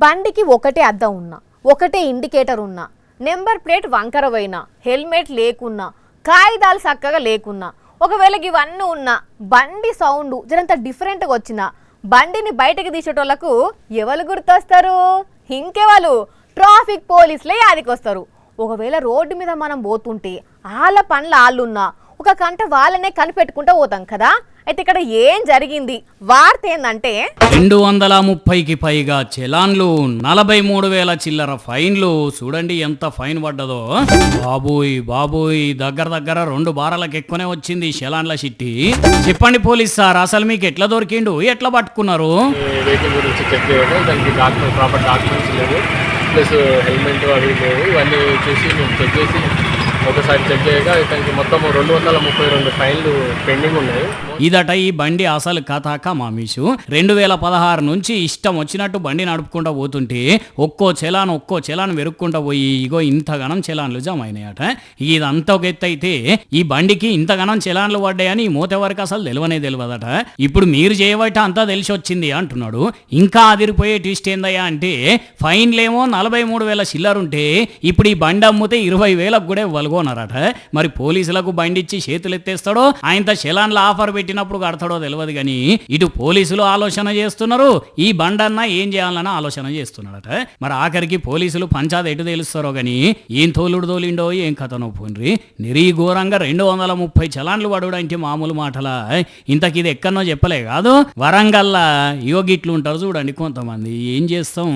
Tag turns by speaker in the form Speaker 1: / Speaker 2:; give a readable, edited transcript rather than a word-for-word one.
Speaker 1: బండికి ఒకటే అద్దం ఉన్నా, ఒకటే ఇండికేటర్ ఉన్నా, నెంబర్ ప్లేట్ వంకర పోయినా, హెల్మెట్ లేకున్నా, కాగితాలు చక్కగా లేకున్నా, ఒకవేళ ఇవన్నీ ఉన్నా బండి సౌండ్ జరంత డిఫరెంట్గా వచ్చినా బండిని బయటకు తీసేటోళ్లకు ఎవరు గుర్తొస్తారు? ఇంకెవరు? ట్రాఫిక్ పోలీసులే యాదికొస్తారు. ఒకవేళ రోడ్డు మీద మనం పోతుంటే వాళ్ళ పనులు వాళ్ళున్నా ఒక కంట వాళ్ళనే కనిపెట్టుకుంటూ పోతాం కదా. అయితే ఇక్కడ ఏం జరిగింది? వార్త ఏందంటే
Speaker 2: 230కి పైగా చలాన్లు, 43,000 చిల్లర ఫైన్లు. చూడండి ఎంత ఫైన్ పడ్డదో. బాబోయ్ దగ్గర 2 బారాలకు ఎక్కువనే వచ్చింది చలాన్ల చిట్టి. చెప్పండి పోలీస్ సార్, అసలు మీకు ఎట్లా దొరికిండు, ఎట్లా పట్టుకున్నారు?
Speaker 3: వెహికల్ గురించి చెక్ చేయడం, దానికి ప్రాపర్ డాక్యుమెంట్స్ లేవు, ప్లస్ హెల్మెట్ అవి లేవు. ఇవన్నీ చూసి మేము చెక్ చేసి ఒకసారి చెక్ చేయగా ఇతనికి మొత్తం 232 ఫైన్లు పెండింగ్ ఉన్నాయి.
Speaker 2: ఇదట ఈ బండి అసలు కథ మామీషు. 2016 నుంచి ఇష్టం వచ్చినట్టు బండి నడుపుకుంటూ పోతుంటే ఒక్కో చలాన్ వెరుక్కుంటూ పోయి ఇగో ఇంతగనం చలాన్లు జమ అయినాయట. ఇదంతా ఒక ఎత్తు అయితే ఈ బండికి ఇంతగనం చలాన్లు పడ్డాయని మూత వరకు అసలు తెలియదట. ఇప్పుడు మీరు చేయబట్టి అంతా తెలిసి వచ్చింది అంటున్నాడు. ఇంకా అదిరిపోయే ట్విస్ట్ ఏందయ్యా అంటే ఫైన్లేమో 43,000 చిల్లరుంటే ఇప్పుడు ఈ బండి అమ్మితే 20,000 కూడా ఇవ్వగోనరట. మరి పోలీసులకు బండి ఇచ్చి చేతులు ఎత్తేస్తాడో, ఆయనతో చలాన్ల ఆఫర్ పెట్టినప్పుడు కడతాడో తెలియదు కానీ ఇటు పోలీసులు ఆలోచన చేస్తున్నారు, ఈ బండన్న ఏం చేయాలని ఆలోచన చేస్తున్నాడట. మరి ఆఖరికి పోలీసులు పంచాయతీ ఎటు తెలుస్తారో గానీ ఏం తోలిండో ఏం కథనో పోండ్రి. నిరీ ఘోరంగా 230 చలాన్లు పడుడు అంటే మామూలు మాటలా? ఇంతకి ఇది ఎక్కడనో చెప్పలే కాదు, వరంగల్లా యోగిట్లు ఉంటారు చూడండి కొంతమంది. ఏం చేస్తాం?